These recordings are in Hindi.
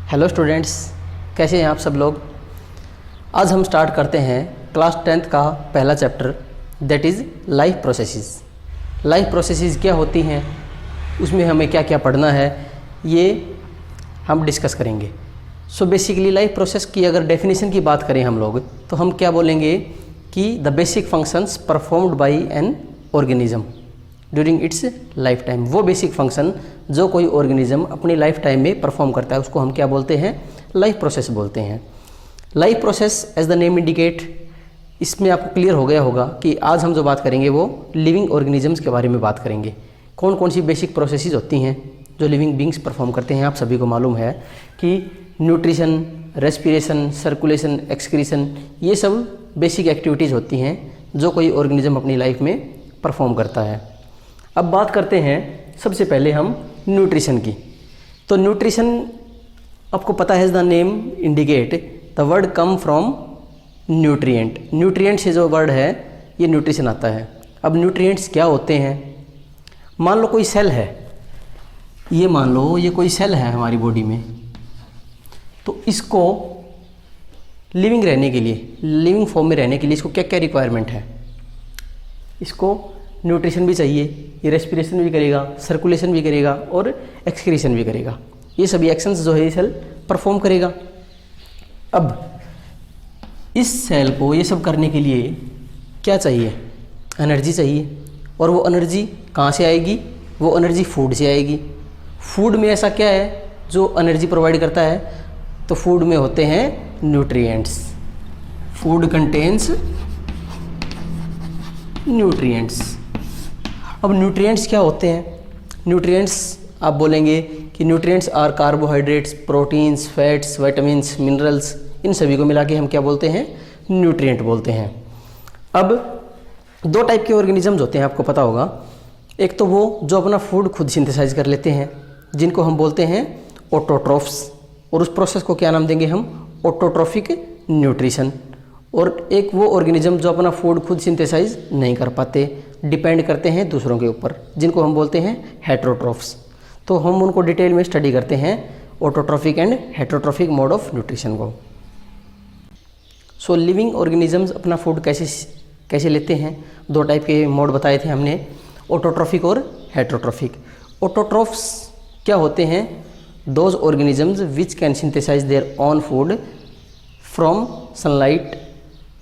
हेलो स्टूडेंट्स, कैसे हैं आप सब लोग। आज हम स्टार्ट करते हैं क्लास 10th का पहला chapter, that is life processes. Life processes क्या होती हैं, उसमें हमें क्या क्या पढ़ना है, ये हम डिस्कस करेंगे। सो बेसिकली लाइफ प्रोसेस की अगर डेफिनेशन की बात करें हम लोग, तो हम क्या बोलेंगे कि the basic functions performed by an organism during its life time. वो बेसिक फंक्शन जो कोई ऑर्गेनिज्म अपनी लाइफ टाइम में परफॉर्म करता है, उसको हम क्या बोलते हैं, लाइफ प्रोसेस बोलते हैं। Life process as the name indicate, इसमें आपको क्लियर हो गया होगा कि आज हम जो बात करेंगे वो लिविंग ऑर्गेनिजम्स के बारे में बात करेंगे। कौन कौन सी बेसिक प्रोसेसेस होती हैं जो लिविंग बींग्स परफॉर्म करते हैं। आप सभी को मालूम है कि न्यूट्रिशन, रेस्पिरेशन, सर्कुलेशन, एक्सक्रीशन, ये सब बेसिक एक्टिविटीज़ होती हैं जो कोई ऑर्गेनिज्म अपनी लाइफ में परफॉर्म करता है। अब बात करते हैं सबसे पहले हम न्यूट्रिशन की। तो न्यूट्रिशन आपको पता है, the name indicate, the word come from nutrient. Nutrient से जो वर्ड है ये न्यूट्रिशन आता है। अब न्यूट्रिएंट्स क्या होते हैं, मान लो कोई सेल है, ये मान लो ये कोई सेल है हमारी बॉडी में, तो इसको लिविंग रहने के लिए, लिविंग फॉर्म में रहने के लिए इसको क्या क्या रिक्वायरमेंट है। इसको न्यूट्रिशन भी चाहिए, ये रेस्पिरेशन भी करेगा, सर्कुलेशन भी करेगा और एक्सक्रीशन भी करेगा। ये सभी एक्शंस जो है ये सेल परफॉर्म करेगा। अब इस सेल को ये सब करने के लिए क्या चाहिए, एनर्जी चाहिए। और वो एनर्जी कहाँ से आएगी, वो एनर्जी फूड से आएगी। फूड में ऐसा क्या है जो एनर्जी प्रोवाइड करता है, तो फूड में होते हैं न्यूट्रिएंट्स। Food contains nutrients. अब न्यूट्रिएंट्स क्या होते हैं, न्यूट्रिएंट्स आप बोलेंगे कि nutrients are carbohydrates, proteins, fats, vitamins, minerals, इन सभी को मिला के हम क्या बोलते हैं, न्यूट्रिएंट बोलते हैं। अब दो टाइप के ऑर्गेनिजम्स होते हैं, आपको पता होगा। एक तो वो जो अपना फूड खुद सिंथेसाइज कर लेते हैं, जिनको हम बोलते हैं ऑटोट्रॉफ्स, और उस प्रोसेस को क्या नाम देंगे हम, ऑटोट्रॉफिक न्यूट्रिशन। और एक वो ऑर्गेनिज्म जो अपना फूड खुद सिंथेसाइज नहीं कर पाते, डिपेंड करते हैं दूसरों के ऊपर, जिनको हम बोलते हैं हेट्रोट्रॉफ्स। तो हम उनको डिटेल में स्टडी करते हैं, autotrophic and heterotrophic mode of nutrition को। सो लिविंग ऑर्गेनिजम्स अपना फूड कैसे लेते हैं, दो टाइप के मोड बताए थे हमने, ऑटोट्रॉफिक और हेट्रोट्रॉफिक। ऑटोट्रॉफ्स क्या होते हैं, those organisms which can synthesize their own food from sunlight,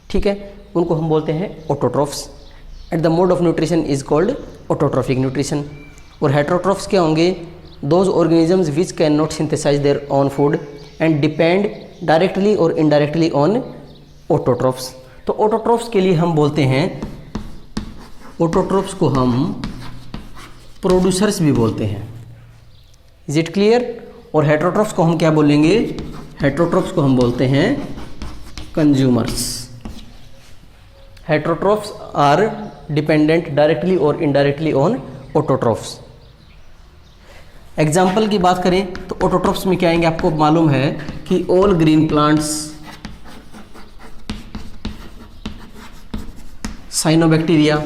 ठीक है, उनको हम बोलते हैं autotrophs. At the mode of nutrition is called autotrophic nutrition. और हेट्रोट्रॉफ्स क्या होंगे, those organisms which can not synthesize their own food and depend directly और इनडायरेक्टली ऑन ऑटोट्रॉफ्स। तो ऑटोट्रॉफ्स के लिए हम बोलते हैं, ऑटोट्रॉफ्स को हम प्रोड्यूसर्स भी बोलते हैं। Is it clear. और हेट्रोट्रॉफ्स को हम क्या बोलेंगे, हेट्रोट्रॉफ्स को हम बोलते हैं consumers. Heterotrophs are dependent directly और इनडायरेक्टली ऑन ऑटोट्रॉफ्स। एग्जाम्पल की बात करें तो ऑटोट्रॉफ्स में क्या आएंगे, आपको मालूम है कि ऑल ग्रीन प्लांट्स, साइनोबैक्टीरिया,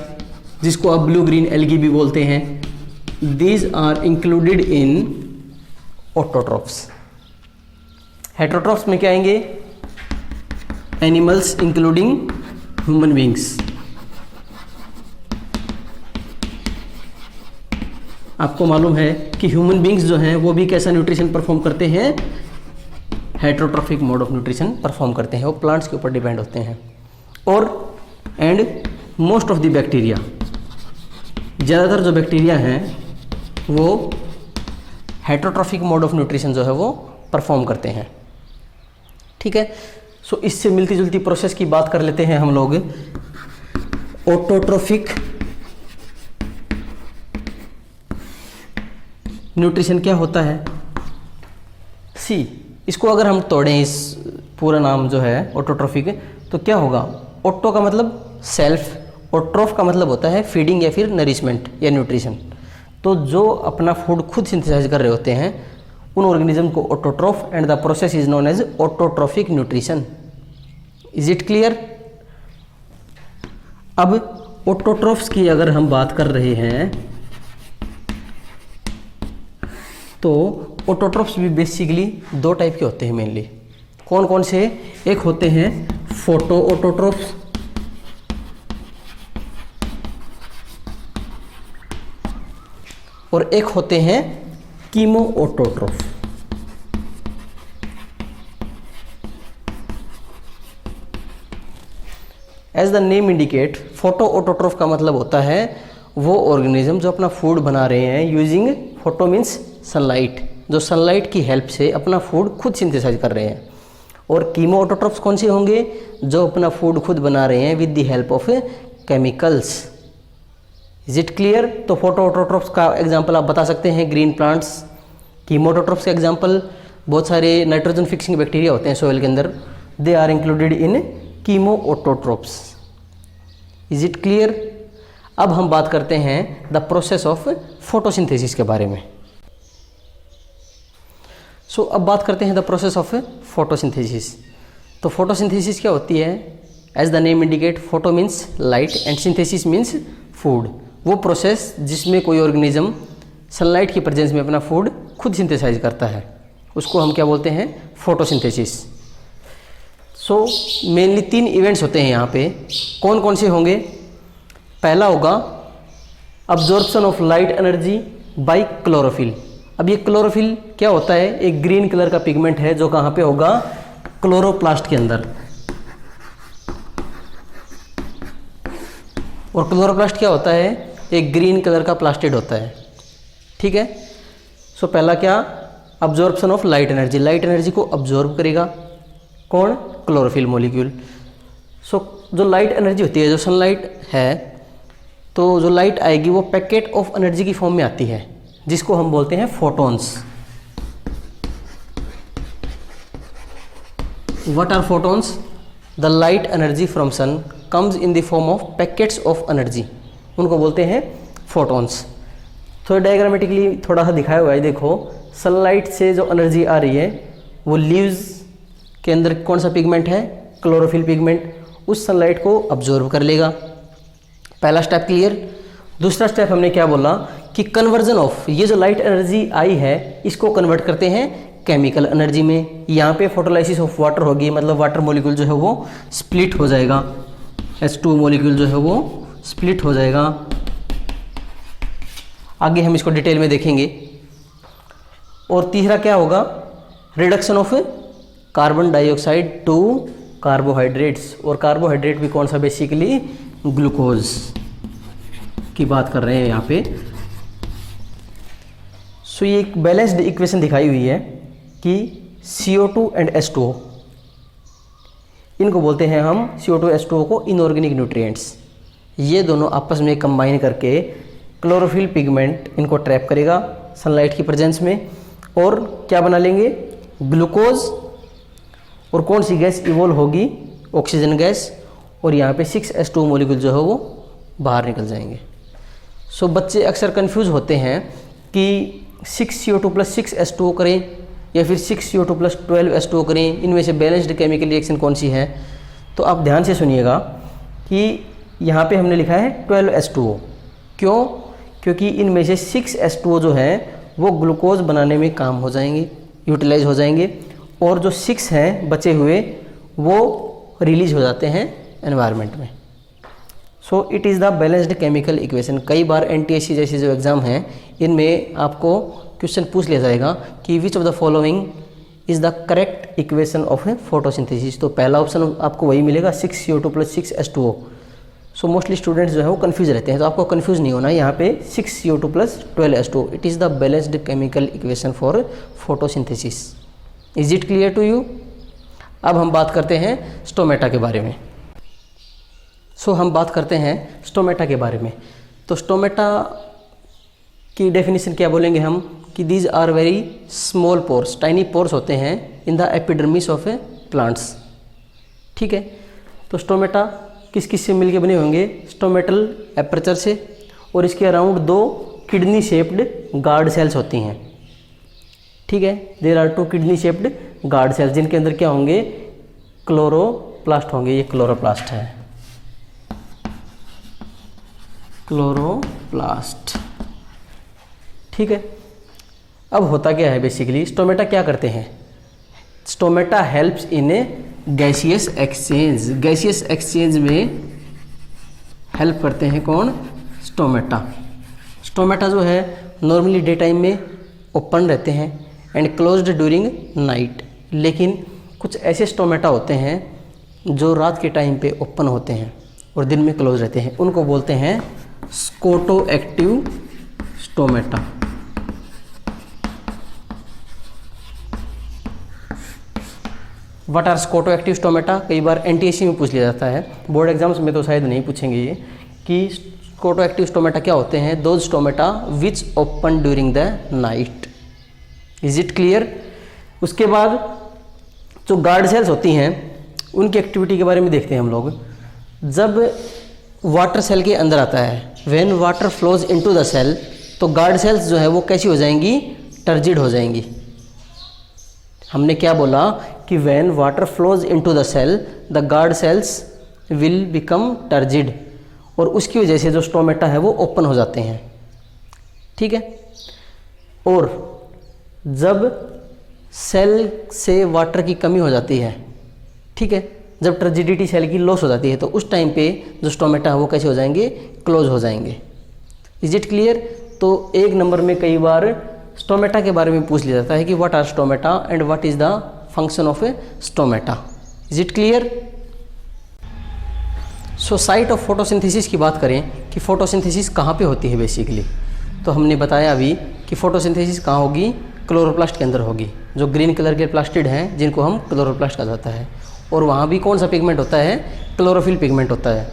जिसको आप ब्लू ग्रीन एल्गी भी बोलते हैं, these are included in autotrophs. Heterotrophs में क्या आएंगे, एनिमल्स इंक्लूडिंग ह्यूमन बींग्स। आपको मालूम है कि ह्यूमन बींग्स जो हैं वो भी कैसा न्यूट्रिशन परफॉर्म करते हैं, heterotrophic mode of nutrition perform करते हैं, वो प्लांट्स के ऊपर डिपेंड होते हैं। और and most of the bacteria, ज़्यादातर जो बैक्टीरिया हैं वो हेट्रोट्रॉफिक मोड ऑफ न्यूट्रिशन जो है वो परफॉर्म करते हैं, ठीक है। सो इससे मिलती जुलती प्रोसेस की बात कर लेते हैं हम लोग। ऑटोट्रॉफिक न्यूट्रिशन क्या होता है, सी, इसको अगर हम तोड़ें, इस पूरा नाम जो है ऑटोट्रॉफिक, तो क्या होगा, ऑटो का मतलब सेल्फ, और ट्रॉफ का मतलब होता है फीडिंग या फिर नरिशमेंट या न्यूट्रिशन। तो जो अपना फूड खुद सिंथेसाइज कर रहे होते हैं उन ऑर्गेनिज्म को autotroph, and the process is known as autotrophic nutrition. Is it clear. अब ऑटोट्रॉफ्स की अगर हम बात कर रहे हैं तो ऑटोट्रोफ्स भी बेसिकली दो टाइप के होते हैं मेनली। कौन कौन से? एक होते हैं फोटो ऑटोट्रोफ्स और एक होते हैं chemo autotroph. As the name indicate, photo autotroph का मतलब होता है वो ऑर्गेनिज्म जो अपना फूड बना रहे हैं यूजिंग, फोटो मीन्स सनलाइट, जो सनलाइट की हेल्प से अपना फूड खुद सिंथेसाइज कर रहे हैं। और कीमो ऑटोट्रोफ्स कौन से होंगे? जो अपना फूड खुद बना रहे हैं with the help of chemicals. Is it clear? तो फोटो ऑटोट्रोफ्स का एग्जाम्पल आप बता सकते हैं ग्रीन प्लांट्स। कीमो ऑटोट्रोफ्स का एग्जाम्पल बहुत सारे नाइट्रोजन फिक्सिंग बैक्टीरिया होते हैं सॉइल के अंदर, they are included in chemoautotrophs. Is it clear? अब हम बात करते हैं द प्रोसेस ऑफ फोटोसिंथेसिस के बारे में। अब बात करते हैं द प्रोसेस ऑफ फोटोसिंथेसिस। तो फोटोसिंथेसिस क्या होती है? As the name indicate, photo means light and synthesis means food. वो प्रोसेस जिसमें कोई ऑर्गेनिज्म सनलाइट की प्रेजेंस में अपना फूड खुद सिंथेसाइज करता है, उसको हम क्या बोलते हैं? फोटोसिंथेसिस। मेनली 3 इवेंट्स होते हैं यहाँ पे। कौन कौन से होंगे? पहला होगा absorption of light energy by chlorophyll. अब ये क्लोरोफिल क्या होता है? एक ग्रीन कलर का पिगमेंट है जो कहाँ पे होगा? क्लोरोप्लास्ट के अंदर। और क्लोरोप्लास्ट क्या होता है? एक ग्रीन कलर का प्लास्टिड होता है। ठीक है। पहला क्या? Absorption of light energy. Light energy को अब्जॉर्ब करेगा कौन? Chlorophyll molecule. जो लाइट एनर्जी होती है, जो सनलाइट है, तो जो लाइट आएगी वो पैकेट ऑफ एनर्जी की फॉर्म में आती है, जिसको हम बोलते हैं photons. What are photons? The light energy from sun comes in the form of packets of energy, उनको बोलते हैं फोटॉन्स। तो डायग्रामेटिकली थोड़ा सा दिखाया हुआ है, देखो सनलाइट से जो एनर्जी आ रही है वो लीव्स के अंदर कौन सा पिगमेंट है? क्लोरोफिल पिगमेंट, उस सनलाइट को अब्जॉर्ब कर लेगा। पहला स्टेप क्लियर। दूसरा स्टेप हमने क्या बोला कि कन्वर्जन ऑफ, ये जो लाइट एनर्जी आई है इसको कन्वर्ट करते हैं केमिकल एनर्जी में। यहाँ पे फोटोलाइसिस ऑफ वाटर होगी, मतलब वाटर मॉलिक्यूल जो है वो स्प्लिट हो जाएगा, H2 मॉलिक्यूल जो है वो स्प्लिट हो जाएगा। आगे हम इसको डिटेल में देखेंगे। और तीसरा क्या होगा? Reduction of carbon dioxide to carbohydrates. और कार्बोहाइड्रेट भी कौन सा? बेसिकली ग्लूकोज की बात कर रहे हैं यहाँ पे। ये एक बैलेंस्ड इक्वेशन दिखाई हुई है कि CO2 एंड H2O, इनको बोलते हैं हम CO2 H2O को इनऑर्गेनिक न्यूट्रिएंट्स। ये दोनों आपस में कंबाइन करके क्लोरोफिल पिगमेंट इनको ट्रैप करेगा सनलाइट की प्रेजेंस में, और क्या बना लेंगे? ग्लूकोज। और कौन सी गैस इवॉल्व होगी? Oxygen gas. और यहाँ पे 6H2O मॉलिक्यूल जो है वो बाहर निकल जाएंगे। बच्चे अक्सर कंफ्यूज होते हैं कि 6CO2 + 6H2O करें या फिर 6CO2 + 12H2O करें, इनमें से बैलेंस्ड केमिकल रिएक्शन कौन सी है? तो आप ध्यान से सुनिएगा कि यहाँ पे हमने लिखा है 12H2O। क्यों? क्योंकि इनमें से 6H2O जो है वो ग्लूकोज बनाने में काम हो जाएंगे, यूटिलाइज हो जाएंगे, और जो 6 हैं बचे हुए वो रिलीज हो जाते हैं एनवायरनमेंट में। It is the balanced chemical equation. कई बार NTSC जैसे जो एग्ज़ाम हैं इनमें आपको क्वेश्चन पूछ लिया जाएगा कि which of the following is the correct equation of photosynthesis. तो पहला ऑप्शन आपको वही मिलेगा, 6CO2 + 6H2O। मोस्टली स्टूडेंट्स जो है वो कंफ्यूज रहते हैं, तो आपको कंफ्यूज नहीं होना। यहाँ पे 6CO2 + 12H2O, it is the balanced chemical equation for photosynthesis. Is it clear to you? अब हम बात करते हैं स्टोमेटा के बारे में। हम बात करते हैं स्टोमेटा के बारे में। तो स्टोमेटा की डेफिनेशन क्या बोलेंगे हम कि these are very small pores, tiny pores होते हैं in the epidermis of a plants. ठीक है। तो स्टोमेटा किस किस से मिलके बने होंगे? स्टोमेटल एपर्चर से, और इसके around 2 kidney shaped guard cells होती हैं। ठीक है। There are 2 kidney shaped guard cells, जिनके अंदर क्या होंगे? क्लोरोप्लास्ट होंगे। ये क्लोरोप्लास्ट है, क्लोरोप्लास्ट। ठीक है। अब होता क्या है बेसिकली, स्टोमेटा क्या करते हैं, stomata helps in A gaseous exchange, gaseous exchange में हेल्प करते हैं कौन, स्टोमेटा। स्टोमेटा जो है नॉर्मली डे टाइम में ओपन रहते हैं एंड क्लोज्ड ड्यूरिंग नाइट, लेकिन कुछ ऐसे स्टोमेटा होते हैं जो रात के टाइम पे ओपन होते हैं और दिन में क्लोज रहते हैं, उनको बोलते हैं scoto active stomata. What are scoto active stomata, कई बार एनटीएससी में पूछ लिया जाता है, बोर्ड एग्जाम्स में तो शायद नहीं पूछेंगे ये, कि स्कोटो एक्टिव स्टोमेटा क्या होते हैं, those stomata which open during the night. Is it clear. उसके बाद जो गार्ड सेल्स होती हैं उनकी एक्टिविटी के बारे में देखते हैं हम लोग। जब वाटर सेल के अंदर आता है, when water flows into the cell, तो गार्ड सेल्स जो है वो कैसी हो जाएंगी, टर्जिड हो जाएंगी। हमने क्या बोला कि when water flows into the cell the guard cells will become turgid, और उसकी वजह से जो स्टोमेटा है वो ओपन हो जाते हैं, ठीक है। और जब सेल से वाटर की कमी हो जाती है, ठीक है, जब टर्जिडिटी सेल की लॉस हो जाती है, तो उस टाइम पे जो स्टोमेटा है वो कैसे हो जाएंगे, क्लोज हो जाएंगे। Is it clear. तो एक नंबर में कई बार स्टोमेटा के बारे में पूछ लिया जाता है कि what are stomata and what is the function of a stomata. Is it clear. So site of photosynthesis की बात करें कि फोटोसिंथेसिस कहाँ पे होती है बेसिकली, तो हमने बताया अभी कि फोटोसिंथेसिस कहाँ होगी, क्लोरोप्लास्ट के अंदर होगी, जो ग्रीन कलर के प्लास्टिड हैं जिनको हम क्लोरोप्लास्ट कहा जाता है। और वहाँ भी कौन सा पिगमेंट होता है, क्लोरोफिल पिगमेंट होता है।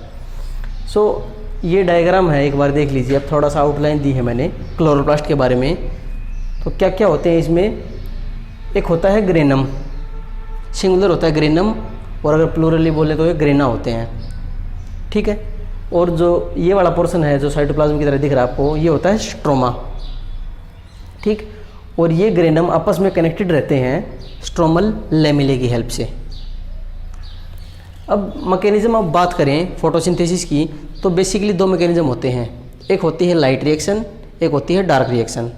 सो ये डायग्राम है, एक बार देख लीजिए। अब थोड़ा सा आउटलाइन दी है मैंने क्लोरोप्लास्ट के बारे में। तो क्या क्या होते हैं इसमें, एक होता है ग्रेनम, सिंगुलर होता है ग्रेनम, और अगर प्लूरली बोले तो ये ग्रेना होते हैं, ठीक है। और जो ये वाला पोर्शन है जो साइटोप्लाज्म की तरह दिख रहा है आपको, ये होता है स्ट्रोमा, ठीक। और ये ग्रेनम आपस में कनेक्टेड रहते हैं स्ट्रोमल लेमिले की हेल्प से। अब मैकेनिज्म अब बात करें फोटोसिंथेसिस की, तो बेसिकली दो मैकेनिज्म होते हैं, एक होती है लाइट रिएक्शन, एक होती है डार्क रिएक्शन।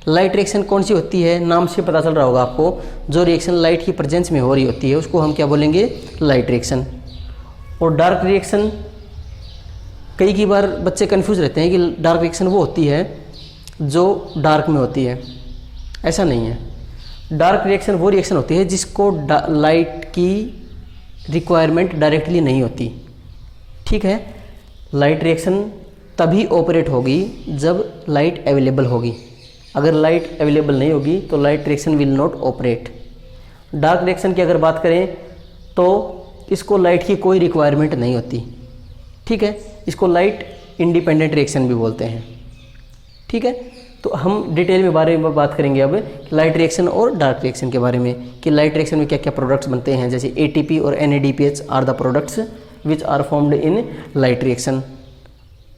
लाइट रिएक्शन कौन सी होती है, नाम से पता चल रहा होगा आपको, जो रिएक्शन लाइट की प्रेजेंस में हो रही होती है उसको हम क्या बोलेंगे, लाइट रिएक्शन। और डार्क रिएक्शन, कई बार बच्चे कंफ्यूज रहते हैं कि डार्क रिएक्शन वो होती है जो डार्क में होती है, ऐसा नहीं है। डार्क रिएक्शन वो रिएक्शन होती है जिसको लाइट की रिक्वायरमेंट डायरेक्टली नहीं होती, ठीक है। लाइट रिएक्शन तभी ऑपरेट होगी जब लाइट अवेलेबल होगी, अगर लाइट अवेलेबल नहीं होगी तो light reaction will not operate. Dark reaction की अगर बात करें तो इसको लाइट की कोई रिक्वायरमेंट नहीं होती, ठीक है। इसको लाइट इंडिपेंडेंट रिएक्शन भी बोलते हैं, ठीक है। तो हम डिटेल में बारे में बात करेंगे अब लाइट रिएक्शन और डार्क रिएक्शन के बारे में, कि लाइट रिएक्शन में क्या क्या प्रोडक्ट्स बनते हैं, जैसे ATP और NADPH are the products which are formed in light reaction,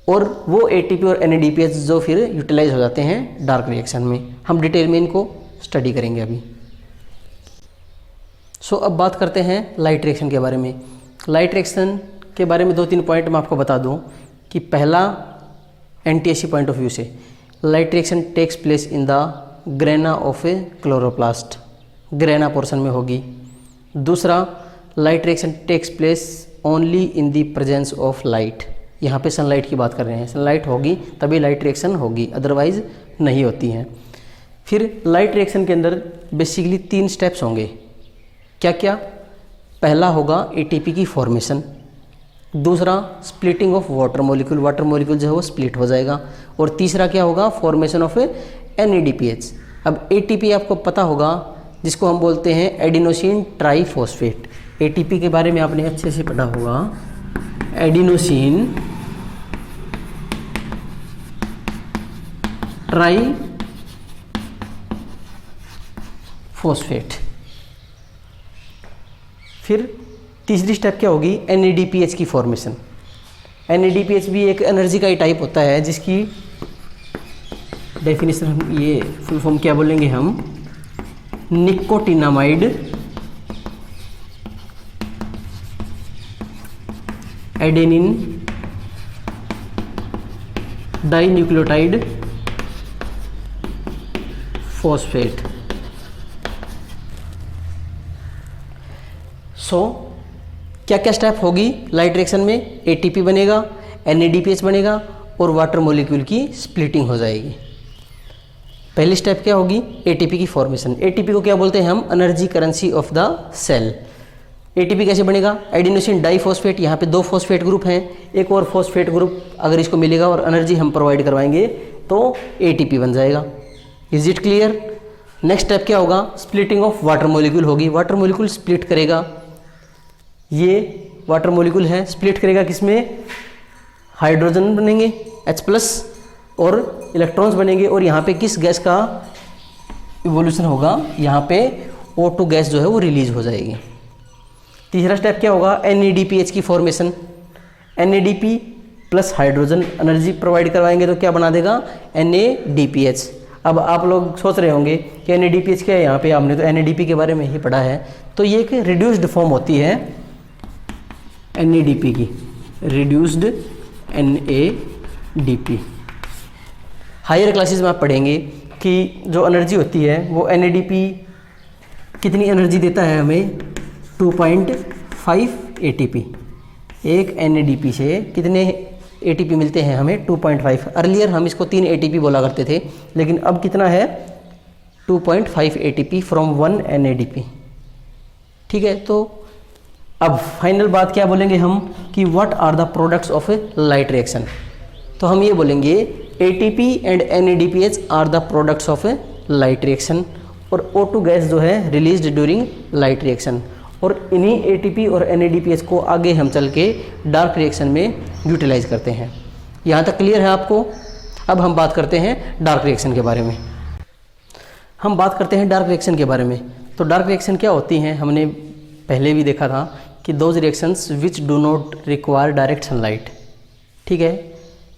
और वो ATP और NADPH जो फिर यूटिलाइज हो जाते हैं डार्क रिएक्शन में। हम डिटेल में इनको स्टडी करेंगे अभी। सो अब बात करते हैं लाइट रिएक्शन के बारे में। लाइट रिएक्शन के बारे में 2-3 पॉइंट मैं आपको बता दूं कि पहला NTSC पॉइंट ऑफ व्यू से, light reaction takes place in the grana of a chloroplast, grana portion में होगी। दूसरा, light reaction takes place only in the presence of light, यहाँ पे सनलाइट की बात कर रहे हैं, सनलाइट होगी तभी लाइट रिएक्शन होगी, अदरवाइज नहीं होती हैं। फिर लाइट रिएक्शन के अंदर बेसिकली 3 स्टेप्स होंगे, क्या क्या। पहला होगा ATP की फॉर्मेशन, दूसरा splitting of water molecule, water molecule जो है वो स्प्लिट हो जाएगा, और तीसरा क्या होगा, फॉर्मेशन ऑफ NADPH। अब ATP आपको पता होगा जिसको हम बोलते हैं एडिनोसिन ट्राइफॉस्फेट। ATP के बारे में आपने अच्छे से पढ़ा होगा, एडिनोसिन ट्राइफॉस्फेट। फिर तीसरी स्टेप क्या होगी, NADPH की फॉर्मेशन। NADPH भी एक एनर्जी का ही टाइप होता है जिसकी डेफिनेशन हम ये फुल फॉर्म क्या बोलेंगे हम, निकोटिनामाइड एडेनिन डाइन्यूक्लियोटाइड फॉस्फेट। सो क्या क्या स्टेप होगी लाइट रिएक्शन में? एटीपी बनेगा, NADPH बनेगा और वाटर मॉलिक्यूल की स्प्लिटिंग हो जाएगी। पहली स्टेप क्या होगी? एटीपी की फॉर्मेशन। एटीपी को क्या बोलते हैं हम? Energy currency of the cell. ATP कैसे बनेगा? एडिनोसिन डाइफॉस्फेट, यहाँ पे 2 फॉस्फेट ग्रुप हैं, एक और फॉस्फेट ग्रुप अगर इसको मिलेगा और एनर्जी हम प्रोवाइड करवाएंगे तो एटीपी बन जाएगा। Is it clear? Next step क्या होगा? स्प्लिटिंग ऑफ वाटर मॉलिक्यूल होगी। वाटर मॉलिक्यूल स्प्लिट करेगा, ये वाटर मॉलिक्यूल है, स्प्लिट करेगा किसमें? हाइड्रोजन बनेंगे H+ और इलेक्ट्रॉन्स बनेंगे, और यहाँ पे किस गैस का इवोल्यूशन होगा? यहाँ पे O2 गैस जो है वो रिलीज हो जाएगी। तीसरा स्टेप क्या होगा? NADPH की formation. NADP plus hydrogen energy provide करवाएंगे तो क्या बना देगा? NADPH। अब आप लोग सोच रहे होंगे कि NADPH क्या है? यहाँ पे आपने तो NADP के बारे में ही पढ़ा है। तो ये एक रिड्यूस्ड फॉर्म होती है NADP की, रिड्यूस्ड NADP। हायर क्लासेस में आप पढ़ेंगे कि जो एनर्जी होती है वो NADP कितनी एनर्जी देता है हमें? 2.5 ATP। एक NADP से कितने ATP मिलते हैं हमें? 2.5। अर्लियर हम इसको 3 ATP बोला करते थे, लेकिन अब कितना है? 2.5 ATP फ्रॉम 1 NADP। ठीक है, तो अब फाइनल बात क्या बोलेंगे हम कि what are the products of a light reaction. तो हम ये बोलेंगे ATP and NADPH are the products of a light reaction, और O2 गैस जो है रिलीज्ड ड्यूरिंग लाइट रिएक्शन, और इन्हीं ATP और NADPH को आगे हम चल के डार्क रिएक्शन में यूटिलाइज करते हैं। यहाँ तक क्लियर है आपको? अब हम बात करते हैं डार्क रिएक्शन के बारे में। हम बात करते हैं डार्क रिएक्शन के बारे में। तो डार्क रिएक्शन क्या होती हैं? हमने पहले भी देखा था कि those reactions which do not require direct sunlight. ठीक है,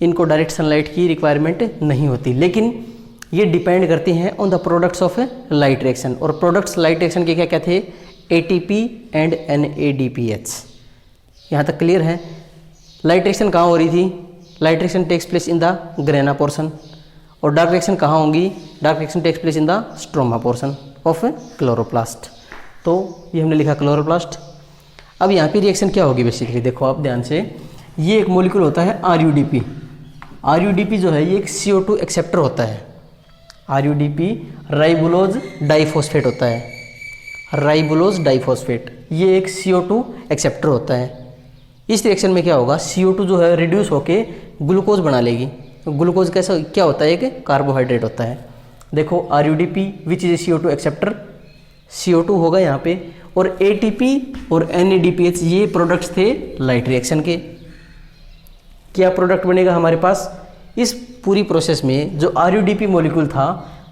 इनको डायरेक्ट सनलाइट की रिक्वायरमेंट नहीं होती, लेकिन ये डिपेंड करती हैं on the products of light reaction. और प्रोडक्ट्स लाइट रिएक्शन के क्या क्या थे? ATP and NADPH। यहाँ तक क्लियर है? लाइट रिएक्शन कहाँ हो रही थी? Light reaction takes place in the grana portion. और डार्क रिएक्शन कहाँ होंगी? Dark reaction takes place in the stroma portion of chloroplast. तो ये हमने लिखा क्लोरोप्लास्ट। अब यहाँ पे रिएक्शन क्या होगी बेसिकली? देखो आप ध्यान से, ये एक मॉलिक्यूल होता है RUDP। RUDP जो है ये एक CO2 एक्सेप्टर होता है। RUDP राइबोलोज डाइफॉस्फेट होता है। राइबोलोज डाइफॉस्फेट ये एक CO2 एक्सेप्टर होता है। इस रिएक्शन में क्या होगा? CO2 जो है रिड्यूस होके ग्लूकोज बना लेगी। ग्लूकोज कैसा क्या होता है? एक कार्बोहाइड्रेट होता है। देखो RUDP which is CO2 acceptor, CO2 होगा यहाँ पे, और ATP और NADPH ये प्रोडक्ट्स थे लाइट रिएक्शन के। क्या प्रोडक्ट बनेगा हमारे पास? इस पूरी प्रोसेस में जो RUDP मॉलिक्यूल था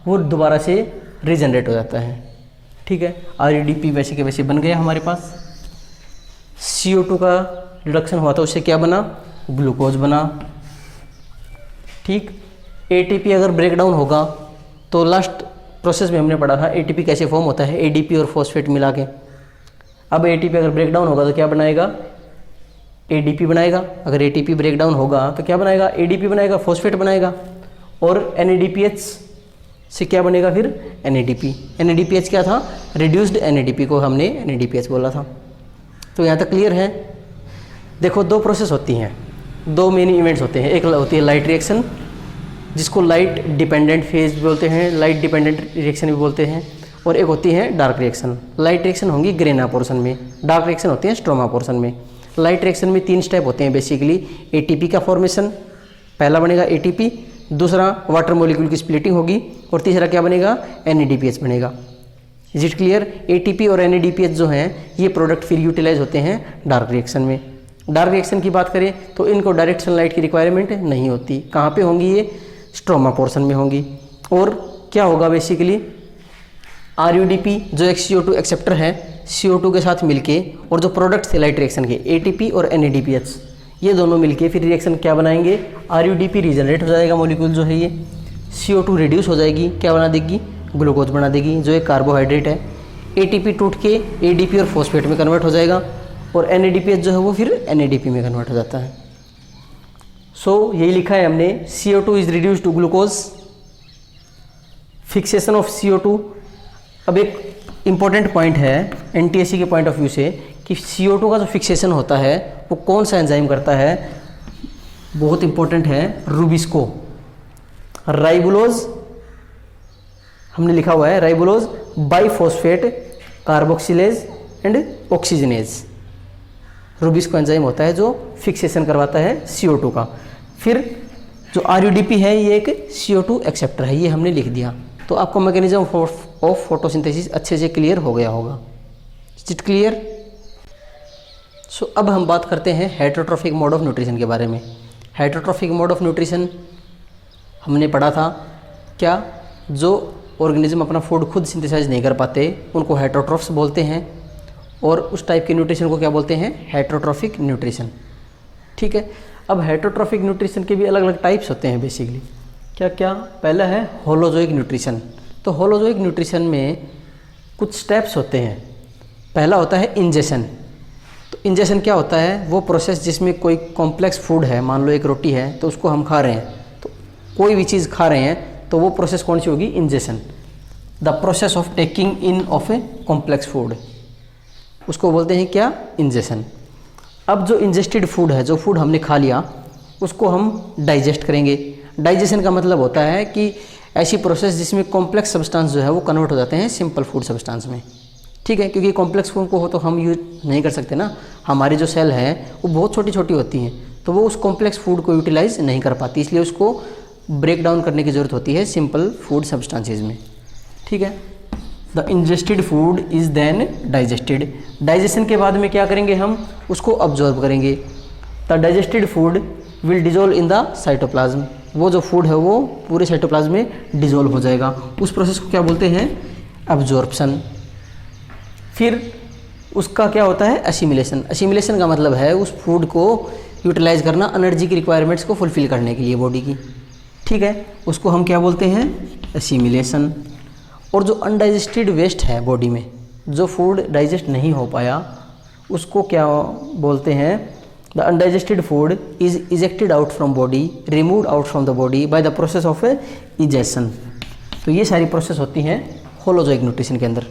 वो दोबारा से रीजनरेट हो जाता है। ठीक है, RUDP वैसे के वैसे बन गया हमारे पास। CO2 का रिडक्शन हुआ था, उससे क्या बना? ग्लूकोज बना। ठीक, ATP अगर ब्रेक डाउन होगा तो लास्ट प्रोसेस में हमने पढ़ा था ATP कैसे फॉर्म होता है, ADP और फॉस्फेट मिला के। अब ATP अगर ब्रेक डाउन होगा तो क्या बनाएगा? ADP बनाएगा। अगर ATP ब्रेक डाउन होगा तो क्या बनाएगा? ADP बनाएगा, फॉस्फेट बनाएगा। और NADPH से क्या बनेगा फिर? NADP। NADPH क्या था? रिड्यूस्ड NADP को हमने NADPH बोला था। तो यहाँ तक क्लियर है? देखो, 2 प्रोसेस होती हैं, 2 मेन इवेंट्स होते हैं। एक होती है लाइट रिएक्शन, जिसको लाइट डिपेंडेंट फेज भी बोलते हैं, लाइट डिपेंडेंट रिएक्शन भी बोलते हैं, और एक होती है डार्क रिएक्शन। लाइट रिएक्शन होंगी ग्रेना पोर्शन में, डार्क रिएक्शन होती है स्ट्रोमा पोर्शन में। लाइट रिएक्शन में 3 स्टेप होते हैं बेसिकली। ATP का फॉर्मेशन, पहला बनेगा ATP, दूसरा वाटर मॉलिक्यूल की स्प्लिटिंग होगी, और तीसरा क्या बनेगा? NADPH बनेगा। Is it clear? ATP और NADPH जो हैं ये प्रोडक्ट फिर यूटिलाइज होते हैं डार्क रिएक्शन में। डार्क रिएक्शन की बात करें तो इनको डायरेक्ट सनलाइट की रिक्वायरमेंट नहीं होती। कहाँ पे होंगी ये? स्ट्रोमा पोर्शन में होंगी। और क्या होगा बेसिकली? RUDP जो एक CO2 एक्सेप्टर है, CO2 के साथ मिलके, और जो प्रोडक्ट्स थे लाइट रिएक्शन के ATP और NADPH, ये दोनों मिलके फिर रिएक्शन क्या बनाएंगे? RUDP रीजनरेट हो जाएगा मॉलिक्यूल जो है ये, CO2 रिड्यूस हो जाएगी, क्या बना देगी? ग्लूकोज बना देगी जो एक कार्बोहाइड्रेट है। ATP टूट के ADP और फॉस्फेट में कन्वर्ट हो जाएगा, और NADPH जो है वो फिर NADP में कन्वर्ट हो जाता है। सो यही लिखा है हमने, CO2 is reduce to glucose, fixation of CO2। अब एक इम्पॉर्टेंट पॉइंट है NTSC के पॉइंट ऑफ व्यू से कि CO2 का जो फिक्सेशन होता है वो कौन सा एंजाइम करता है, बहुत इंपॉर्टेंट है, रूबिस्को। राइबोलोज हमने लिखा हुआ है, राइबोलोज biphosphate carboxylase and oxygenase. Rubisco enzyme होता है जो फिक्सेशन करवाता है CO2 का। फिर जो RUDP है ये एक CO2 एक्सेप्टर है, ये हमने लिख दिया। तो आपको मैकेनिज्म ऑफ फोटोसिंथेसिस अच्छे से क्लियर हो गया होगा। Is it clear? सो अब हम बात करते हैं हेटरोट्रोफिक मोड ऑफ न्यूट्रिशन के बारे में। हेटरोट्रोफिक मोड ऑफ न्यूट्रिशन हमने पढ़ा था क्या, जो ऑर्गेनिज्म अपना फूड खुद सिंथेसाइज नहीं कर पाते उनको हेटरोट्रोफ्स बोलते हैं, और उस टाइप के न्यूट्रिशन को क्या बोलते हैं, हेटरोट्रोफिक न्यूट्रिशन। ठीक है, अब हेटरोट्रोफिक न्यूट्रिशन के भी अलग अलग टाइप्स होते हैं बेसिकली। क्या क्या? पहला है होलोजोइक न्यूट्रिशन। तो होलोजोइक न्यूट्रिशन में कुछ स्टेप्स होते हैं। पहला होता है इंजेशन। तो इंजेशन क्या होता है, वो प्रोसेस जिसमें कोई कॉम्प्लेक्स फूड है, मान लो एक रोटी है तो उसको हम खा रहे हैं, तो कोई भी चीज़ खा रहे हैं तो वो प्रोसेस कौन सी होगी, ingestion. The process of taking in of a complex food, उसको बोलते हैं क्या, इंजेशन। अब जो इंजेस्टेड फूड है, जो फूड हमने खा लिया उसको हम डाइजेस्ट करेंगे। डाइजेशन का मतलब होता है कि ऐसी प्रोसेस जिसमें कॉम्प्लेक्स सब्सटेंस जो है वो कन्वर्ट हो जाते हैं सिंपल फूड सब्सटेंस में। ठीक है, क्योंकि कॉम्प्लेक्स फूड को हो तो हम यूज नहीं कर सकते ना, हमारी जो सेल है वो बहुत छोटी छोटी होती हैं, तो वो उस कॉम्प्लेक्स फूड को यूटिलाइज नहीं कर पाती, इसलिए उसको ब्रेक डाउन करने की ज़रूरत होती है सिंपल फूड सब्सटेंसेज में। ठीक है, the ingested food is then digested. Digestion के बाद में क्या करेंगे, हम उसको ऑब्जॉर्व करेंगे। The digested food will dissolve in the cytoplasm. वो जो फूड है वो पूरे साइटोप्लाज्म में डिजोल्व हो जाएगा। उस प्रोसेस को क्या बोलते हैं, एब्जॉर्प्शन। फिर उसका क्या होता है, एसिमिलेशन। एसिमिलेशन का मतलब है उस फूड को यूटिलाइज करना एनर्जी की रिक्वायरमेंट्स को फुलफिल करने के लिए बॉडी की। ठीक है, उसको हम क्या बोलते हैं, एसिमिलेशन। और जो अनडाइजेस्टेड वेस्ट है बॉडी में, जो फूड डाइजेस्ट नहीं हो पाया, उसको क्या बोलते हैं, the undigested food is ejected out from body, removed out from the body by the process of egestion. तो ये सारी प्रोसेस होती हैं होलोजोइक न्यूट्रिशन के अंदर।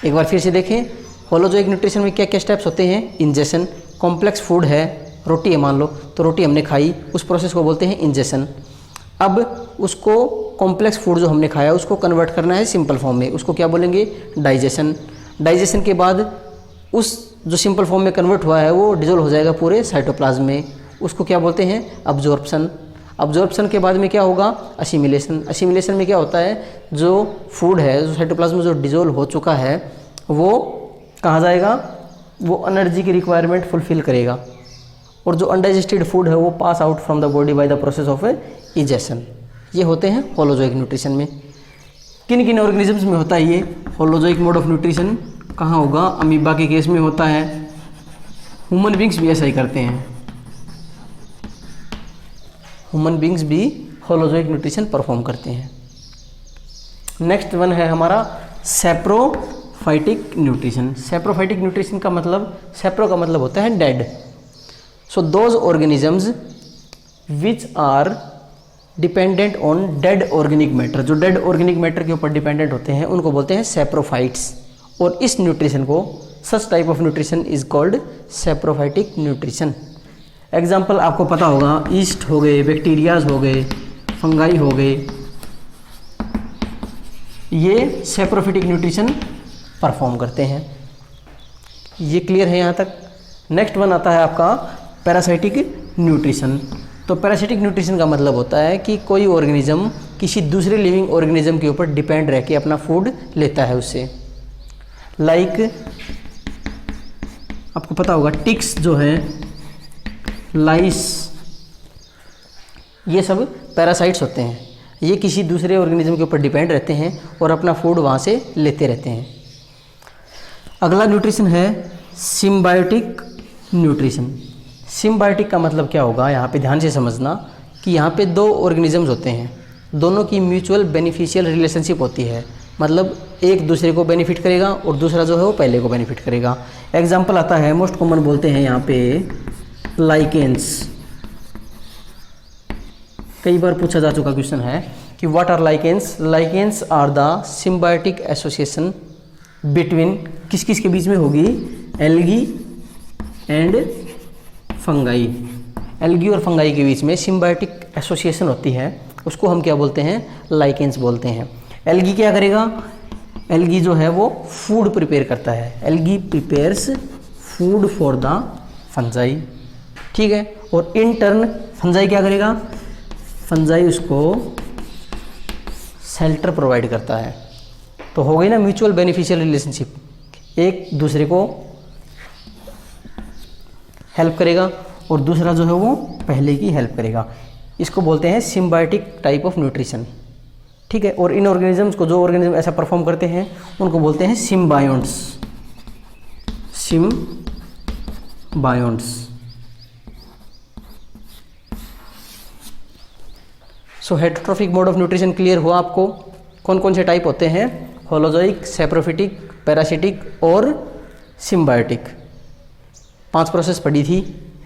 एक बार फिर से देखें, होलोजोइक न्यूट्रिशन में क्या क्या स्टेप्स होते हैं, इंजेशन। कॉम्प्लेक्स फूड है, रोटी है मान लो, तो रोटी हमने खाई, उस प्रोसेस को बोलते हैं इंजेशन। अब उसको कॉम्प्लेक्स फूड जो हमने खाया उसको कन्वर्ट करना है सिंपल फॉर्म में, उसको क्या बोलेंगे, डाइजेशन। डाइजेशन के बाद उस जो सिंपल फॉर्म में कन्वर्ट हुआ है वो डिजोल्व हो जाएगा पूरे साइटोप्लाज्म में, उसको क्या बोलते हैं, अब्जॉर्प्शन। अब्जॉर्प्शन के बाद में क्या होगा, असिमिलेशन। असिमिलेशन में क्या होता है, जो फूड है जो साइटोप्लाज्म में जो डिजोल्व हो चुका है वो कहाँ जाएगा, वो एनर्जी की रिक्वायरमेंट फुलफिल करेगा। और जो अनडाइजेस्टेड फूड है वो pass out from the body by the process of egestion. ये होते हैं होलोजोइक न्यूट्रिशन में। किन किन ऑर्गेनिजम्स में होता है ये होलोजोइक मोड ऑफ न्यूट्रिशन, कहाँ होगा, अमीबा के केस में होता है, ह्यूमन बींग्स भी ऐसा ही करते हैं, ह्यूमन बींग्स भी होलोजोइक न्यूट्रिशन परफॉर्म करते हैं। नेक्स्ट वन है हमारा सैप्रोफाइटिक न्यूट्रिशन। सैप्रोफाइटिक न्यूट्रिशन का मतलब, सैप्रो का मतलब होता है dead. So those organisms which are dependent on dead organic matter, जो डेड ऑर्गेनिक मैटर के ऊपर डिपेंडेंट होते हैं उनको बोलते हैं सैप्रोफाइट्स। और इस न्यूट्रिशन को, such type of nutrition is called saprophytic nutrition. Example आपको पता होगा, ईस्ट हो गए, बैक्टीरियाज हो गए, फंगाई हो गए, ये सैप्रोफाइटिक न्यूट्रिशन परफॉर्म करते हैं। ये क्लियर है यहाँ तक। नेक्स्ट वन आता है आपका पैरासाइटिक न्यूट्रिशन। तो पैरासाइटिक न्यूट्रिशन का मतलब होता है कि कोई ऑर्गेनिज्म किसी दूसरे लिविंग ऑर्गेनिज्म के ऊपर डिपेंड रह के अपना फूड लेता है उससे। लाइक आपको पता होगा टिक्स जो है, लाइस, ये सब पैरासाइट्स होते हैं। ये किसी दूसरे ऑर्गेनिज्म के ऊपर डिपेंड रहते हैं और अपना फूड वहाँ से लेते रहते हैं। अगला न्यूट्रिशन है सिम्बायोटिक न्यूट्रिशन। सिम्बायोटिक का मतलब क्या होगा, यहाँ पे ध्यान से समझना कि यहाँ पे दो ऑर्गेनिजम्स होते हैं, दोनों की म्यूचुअल बेनिफिशियल रिलेशनशिप होती है। मतलब एक दूसरे को बेनिफिट करेगा और दूसरा जो है वो पहले को बेनिफिट करेगा। एग्जाम्पल आता है, मोस्ट कॉमन बोलते हैं यहाँ पे लाइकेंस। कई बार पूछा जा चुका क्वेश्चन है कि कि what are lichens. Lichens are the symbiotic association between, किस किस के बीच में होगी, एल्गी एंड फंगाई। एल्गी और फंगाई के बीच में सिम्बायोटिक एसोसिएशन होती है, उसको हम क्या बोलते हैं, लाइकेंस बोलते हैं। एल्गी क्या करेगा, एल्गी जो है वो फूड प्रिपेयर करता है, algae prepares food for the fungi, ठीक है। और इन टर्न फंजाई क्या करेगा, फंजाई उसको शेल्टर प्रोवाइड करता है। तो हो गई ना म्यूचुअल बेनिफिशियल रिलेशनशिप, एक दूसरे को हेल्प करेगा और दूसरा जो है वो पहले की हेल्प करेगा। इसको बोलते हैं सिम्बायोटिक टाइप ऑफ न्यूट्रिशन, ठीक है। और इन ऑर्गेनिजम्स को, जो ऑर्गेनिज्म ऐसा परफॉर्म करते हैं उनको बोलते हैं symbionts, symbionts. So heterotrophic mode of nutrition clear हुआ आपको, कौन कौन से टाइप होते हैं, होलोजोइक, सैप्रोफिटिक, पैरासिटिक और सिम्बायोटिक। 5 प्रोसेस पढ़ी थी,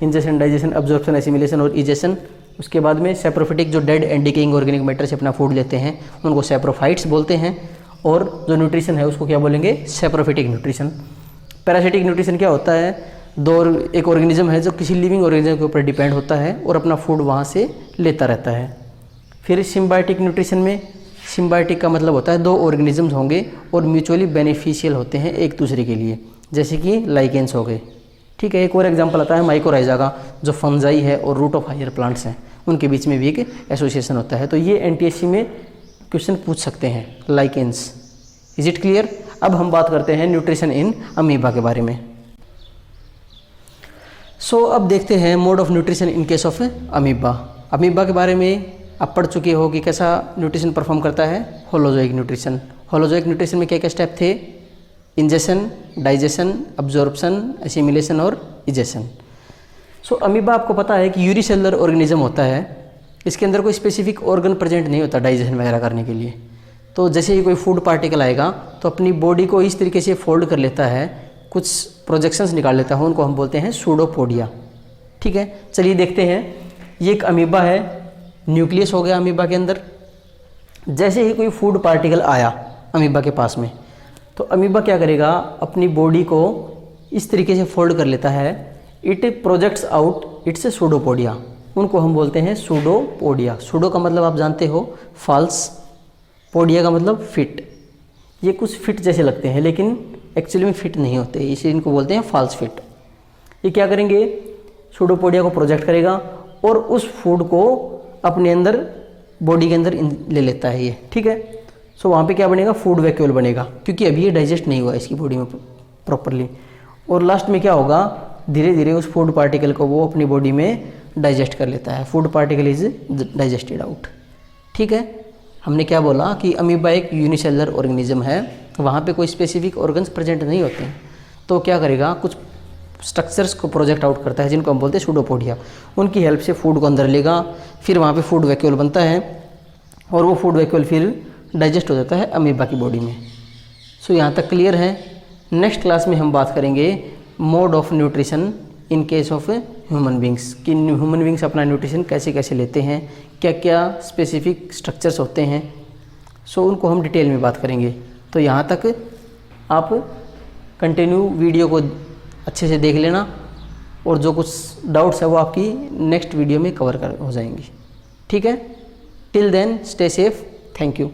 इंजेशन, डाइजेशन, अब्जॉर्प्शन, एसिमिलेशन और इजेशन। उसके बाद में सैप्रोफिटिक, जो dead and decaying organic matter से अपना फूड लेते हैं उनको सैप्रोफाइट्स बोलते हैं, और जो न्यूट्रिशन है उसको क्या बोलेंगे, सैप्रोफिटिक न्यूट्रिशन। पैरासिटिक न्यूट्रिशन क्या होता है, एक ऑर्गेनिज्म है जो किसी लिविंग ऑर्गेनिज्म के ऊपर डिपेंड होता है और अपना फूड वहाँ से लेता रहता है। फिर सिम्बायोटिक न्यूट्रिशन में, सिम्बायोटिक का मतलब होता है 2 ऑर्गेनिजम्स होंगे और म्यूचुअली बेनिफिशियल होते हैं एक दूसरे के लिए, जैसे कि लाइकेंस हो गए, ठीक है। एक और एग्जांपल आता है माइकोराइजा का, जो फंजाई है और रूट ऑफ हायर प्लांट्स हैं, उनके बीच में भी एक एसोसिएशन होता है। तो ये एनटीएससी में क्वेश्चन पूछ सकते हैं, लाइकेंस। Is it clear. अब हम बात करते हैं न्यूट्रिशन इन अमीबा के बारे में। सो अब देखते हैं mode of nutrition in case of amoeba. Amoeba के बारे में आप पढ़ चुके हो कि कैसा न्यूट्रिशन परफॉर्म करता है, होलोजोइक न्यूट्रिशन। होलोजोइक न्यूट्रिशन में क्या क्या स्टेप थे, इंजेशन, डाइजेशन, अब्जॉर्प्शन, एसिमिलेशन और इजेशन। सो अमीबा आपको पता है कि यूनिसेलुलर ऑर्गेनिज्म होता है, इसके अंदर कोई स्पेसिफिक ऑर्गन प्रेजेंट नहीं होता डाइजेशन वगैरह करने के लिए। तो जैसे ही कोई फूड पार्टिकल आएगा तो अपनी बॉडी को इस तरीके से फोल्ड कर लेता है, कुछ प्रोजेक्शंस निकाल लेता है, उनको हम बोलते हैं सूडोपोडिया, ठीक है। चलिए देखते हैं, ये एक अमीबा है, न्यूक्लियस हो गया अमीबा के अंदर। जैसे ही कोई फूड पार्टिकल आया अमीबा के पास में, तो अमीबा क्या करेगा, अपनी बॉडी को इस तरीके से फोल्ड कर लेता है, it projects out it's pseudopodia, उनको हम बोलते हैं सूडोपोडिया। सूडो का मतलब आप जानते हो फॉल्स, पोडिया का मतलब फिट। ये कुछ फिट जैसे लगते हैं लेकिन एक्चुअली में फिट नहीं होते, इसे इनको बोलते हैं फॉल्स फिट। ये क्या करेंगे, सूडोपोडिया को प्रोजेक्ट करेगा और उस फूड को अपने अंदर, बॉडी के अंदर ले लेता है ये, ठीक है। सो वहाँ पे क्या बनेगा, फूड वैक्यूल बनेगा, क्योंकि अभी ये डाइजेस्ट नहीं हुआ इसकी बॉडी में प्रॉपरली। और लास्ट में क्या होगा, धीरे धीरे उस फूड पार्टिकल को वो अपनी बॉडी में डाइजेस्ट कर लेता है, food particle is digested out, ठीक है। हमने क्या बोला कि अमीबा एक यूनिसेलुलर ऑर्गेनिज्म है, वहाँ पे कोई स्पेसिफिक ऑर्गन्स प्रेजेंट नहीं होते हैं, तो क्या करेगा, कुछ स्ट्रक्चर्स को प्रोजेक्ट आउट करता है जिनको हम बोलते हैं सूडोपोडिया। उनकी हेल्प से फूड को अंदर लेगा, फिर वहाँ पे फूड वैक्यूल बनता है और वो फूड वैक्यूल फिर डाइजेस्ट हो जाता है अमीबा की बॉडी में। सो यहाँ तक क्लियर है। नेक्स्ट क्लास में हम बात करेंगे mode of nutrition in case of human beings, कि ह्यूमन बींग्स अपना न्यूट्रिशन कैसे कैसे लेते हैं, क्या क्या स्पेसिफिक स्ट्रक्चर्स होते हैं। सो उनको हम डिटेल में बात करेंगे। तो यहाँ तक आप कंटिन्यू वीडियो को अच्छे से देख लेना और जो कुछ डाउट्स है वो आपकी नेक्स्ट वीडियो में कवर हो जाएंगी, ठीक है। Till then stay safe, thank you.